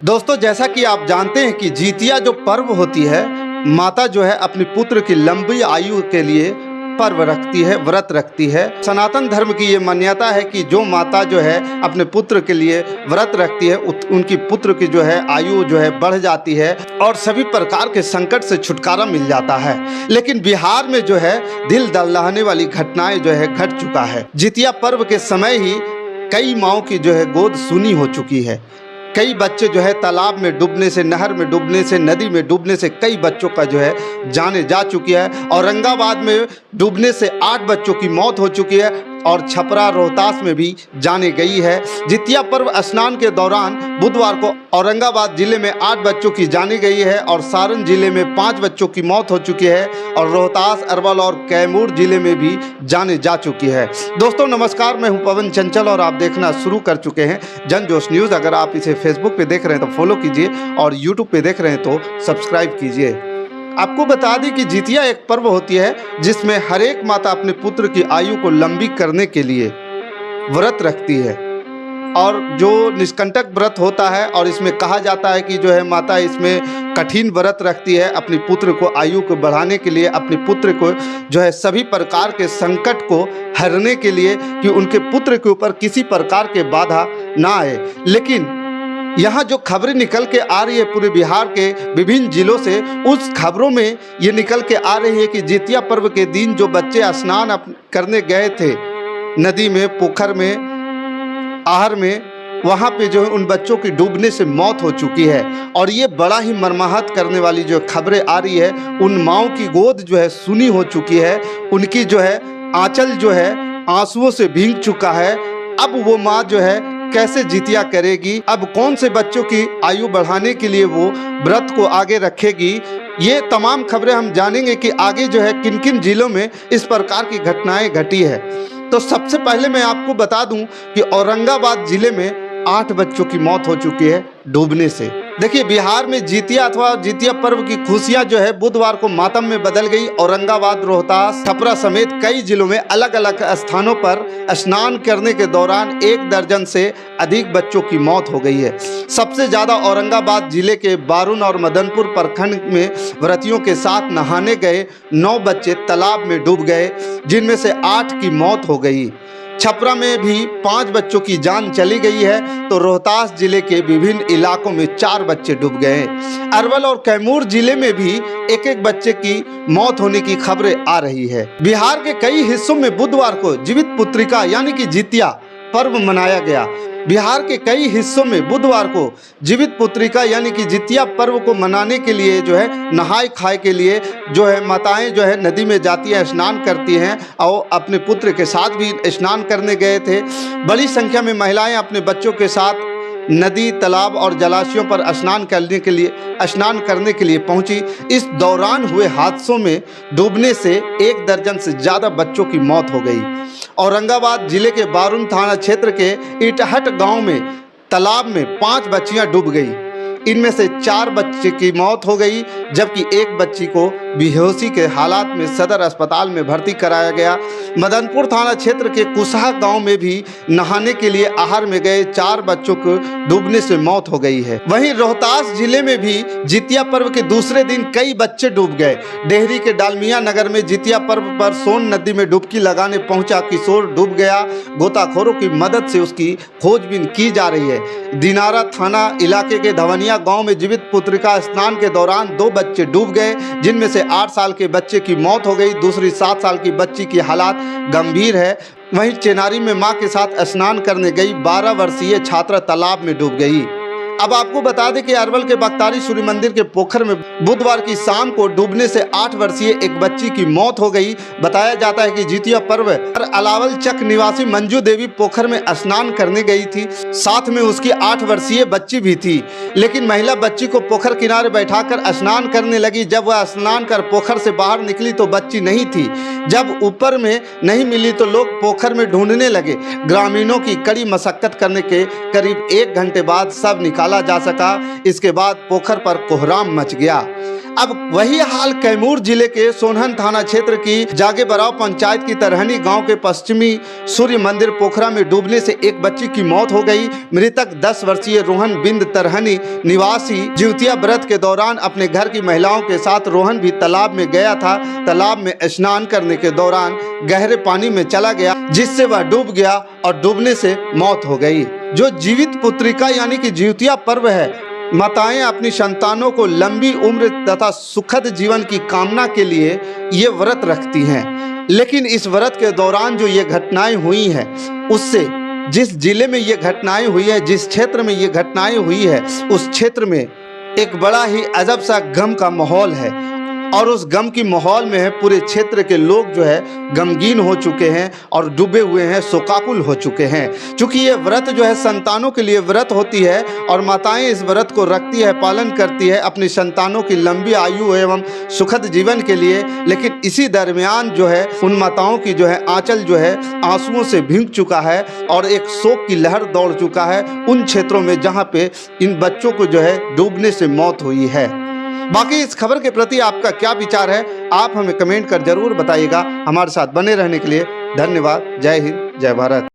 दोस्तों, जैसा कि आप जानते हैं कि जितिया जो पर्व होती है, माता जो है अपने पुत्र की लंबी आयु के लिए पर्व रखती है, व्रत रखती है। सनातन धर्म की ये मान्यता है कि जो माता जो है अपने पुत्र के लिए व्रत रखती है, उनकी पुत्र की जो है आयु जो है बढ़ जाती है और सभी प्रकार के संकट से छुटकारा मिल जाता है। लेकिन बिहार में जो है दिल दहलाने वाली घटनाएं जो है घट चुका है। जितिया पर्व के समय ही कई माँओं की जो है गोद सूनी हो चुकी है। कई बच्चे जो है तालाब में डूबने से, नहर में डूबने से, नदी में डूबने से कई बच्चों का जो है जाने जा चुकी है। औरंगाबाद में डूबने से 8 बच्चों की मौत हो चुकी है और छपरा, रोहतास में भी जाने गई है। जितिया पर्व स्नान के दौरान बुधवार को औरंगाबाद जिले में 8 बच्चों की जानी गई है और सारण जिले में 5 बच्चों की मौत हो चुकी है और रोहतास, अरवल और कैमूर जिले में भी जाने जा चुकी है। दोस्तों नमस्कार, मैं हूं पवन चंचल और आप देखना शुरू कर चुके हैं जन जोश न्यूज़। अगर आप इसे फेसबुक पे देख रहे हैं तो फॉलो कीजिए और यूट्यूब पे देख रहे हैं तो सब्सक्राइब कीजिए। आपको बता दें कि जितिया एक पर्व होती है जिसमें हर एक माता अपने पुत्र की आयु को लंबी करने के लिए व्रत रखती है और जो निष्कंटक व्रत होता है और इसमें कहा जाता है कि जो है माता इसमें कठिन व्रत रखती है अपने पुत्र को आयु को बढ़ाने के लिए, अपने पुत्र को जो है सभी प्रकार के संकट को हरने के लिए कि उनके पुत्र के ऊपर किसी प्रकार के बाधा ना आए। लेकिन यहाँ जो खबरें निकल के आ रही है पूरे बिहार के विभिन्न जिलों से, उस खबरों में ये निकल के आ रही है कि जितिया पर्व के दिन जो बच्चे स्नान करने गए थे नदी में, पोखर में, आहर में, वहाँ पे जो है उन बच्चों की डूबने से मौत हो चुकी है। और ये बड़ा ही मर्माहत करने वाली जो खबरें आ रही है, उन माँओं की गोद जो है सूनी हो चुकी है, उनकी जो है आंचल जो है आंसुओं से भीग चुका है। अब वो माँ जो है कैसे जितिया करेगी, अब कौन से बच्चों की आयु बढ़ाने के लिए वो व्रत को आगे रखेगी, ये तमाम खबरें हम जानेंगे कि आगे जो है किन किन जिलों में इस प्रकार की घटनाएं घटी है। तो सबसे पहले मैं आपको बता दूं कि औरंगाबाद जिले में 8 बच्चों की मौत हो चुकी है डूबने से। देखिए, बिहार में जितिया अथवा जितिया पर्व की खुशियां जो है बुधवार को मातम में बदल गई। औरंगाबाद, रोहतास, छपरा समेत कई जिलों में अलग अलग स्थानों पर स्नान करने के दौरान 1 दर्जन से अधिक बच्चों की मौत हो गई है। सबसे ज़्यादा औरंगाबाद जिले के बारून और मदनपुर प्रखंड में व्रतियों के साथ नहाने गए 9 बच्चे तालाब में डूब गए, जिनमें से 8 की मौत हो गई। छपरा में भी 5 बच्चों की जान चली गई है तो रोहतास जिले के विभिन्न इलाकों में 4 बच्चे डूब गए। अरवल और कैमूर जिले में भी एक एक बच्चे की मौत होने की खबरें आ रही है। बिहार के कई हिस्सों में बुधवार को जीवित पुत्रिका यानी कि जितिया पर्व मनाया गया। बिहार के कई हिस्सों में बुधवार को जीवित पुत्रिका यानी कि जितिया पर्व को मनाने के लिए जो है नहाय खाए के लिए जो है माताएं जो है नदी में जाती हैं, स्नान करती हैं और अपने पुत्र के साथ भी स्नान करने गए थे। बड़ी संख्या में महिलाएं अपने बच्चों के साथ नदी, तालाब और जलाशयों पर स्नान करने के लिए पहुंची। इस दौरान हुए हादसों में डूबने से 1 दर्जन से ज़्यादा बच्चों की मौत हो गई। औरंगाबाद जिले के बारून थाना क्षेत्र के इटहट गांव में तालाब में 5 बच्चियां डूब गई। इनमें से 4 बच्चे की मौत हो गई जबकि 1 बच्ची को बेहोशी के हालात में सदर अस्पताल में भर्ती कराया गया। मदनपुर थाना क्षेत्र के कुसहा गांव में भी नहाने के लिए आहर में गए 4 बच्चों को डूबने से मौत हो गई है। वहीं रोहतास जिले में भी जितिया पर्व के दूसरे दिन कई बच्चे डूब गए। डेहरी के डालमिया नगर में जितिया पर्व पर सोन नदी में डुबकी लगाने पहुंचा किशोर डूब गया। गोताखोरों की मदद से उसकी खोजबीन की जा रही है। दिनारा थाना इलाके के धवनिया गांव में जीवित पुत्रिका स्नान के दौरान 2 बच्चे डूब गए, जिनमें से 8 साल के बच्चे की मौत हो गई, दूसरी 7 साल की बच्ची की हालात गंभीर है। वहीं चेनारी में मां के साथ स्नान करने गई 12 वर्षीय छात्रा तालाब में डूब गई। अब आपको बता दें कि अरवल के बख्तारी सूर्य मंदिर के पोखर में बुधवार की शाम को डूबने से 8 वर्षीय एक बच्ची की मौत हो गई। बताया जाता है कि जितिया पर्व पर अलावल चक निवासी मंजू देवी पोखर में स्नान करने गई थी, साथ में उसकी 8 वर्षीय बच्ची भी थी। लेकिन महिला बच्ची को पोखर किनारे बैठाकर स्नान करने लगी। जब वह स्नान कर पोखर से बाहर निकली तो बच्ची नहीं थी। जब ऊपर में नहीं मिली तो लोग पोखर में ढूंढने लगे। ग्रामीणों की कड़ी मशक्कत करने के करीब 1 घंटे बाद सब निकाला जा सका। इसके बाद पोखर पर कोहराम मच गया। अब वही हाल कैमूर जिले के सोनहन थाना क्षेत्र की जागे बराव पंचायत की तरहनी गांव के पश्चिमी सूर्य मंदिर पोखरा में डूबने से एक बच्ची की मौत हो गई। मृतक 10 वर्षीय रोहन बिंद तरहनी निवासी जिउतिया व्रत के दौरान अपने घर की महिलाओं के साथ रोहन भी तालाब में गया था। तालाब में स्नान करने के दौरान गहरे पानी में चला गया, जिससे वह डूब गया और डूबने से मौत हो गई। जो जीवित पुत्रिका यानी कि जिउतिया पर्व है, माताएं अपनी संतानों को लंबी उम्र तथा सुखद जीवन की कामना के लिए ये व्रत रखती हैं। लेकिन इस व्रत के दौरान जो ये घटनाएं हुई हैं, उससे जिस जिले में ये घटनाएं हुई है, जिस क्षेत्र में ये घटनाएं हुई है, उस क्षेत्र में एक बड़ा ही अजब सा गम का माहौल है। और उस गम की माहौल में है पूरे क्षेत्र के लोग जो है गमगीन हो चुके हैं और डूबे हुए हैं, शोकाकुल हो चुके हैं। क्योंकि ये व्रत जो है संतानों के लिए व्रत होती है और माताएं इस व्रत को रखती है, पालन करती है अपनी संतानों की लंबी आयु एवं सुखद जीवन के लिए। लेकिन इसी दरमियान जो है उन माताओं की जो है आंचल जो है आंसुओं से भीग चुका है और एक शोक की लहर दौड़ चुका है उन क्षेत्रों में जहाँ पे इन बच्चों को जो है डूबने से मौत हुई है। बाकी इस खबर के प्रति आपका क्या विचार है, आप हमें कमेंट कर जरूर बताइएगा। हमारे साथ बने रहने के लिए धन्यवाद। जय हिंद, जय भारत।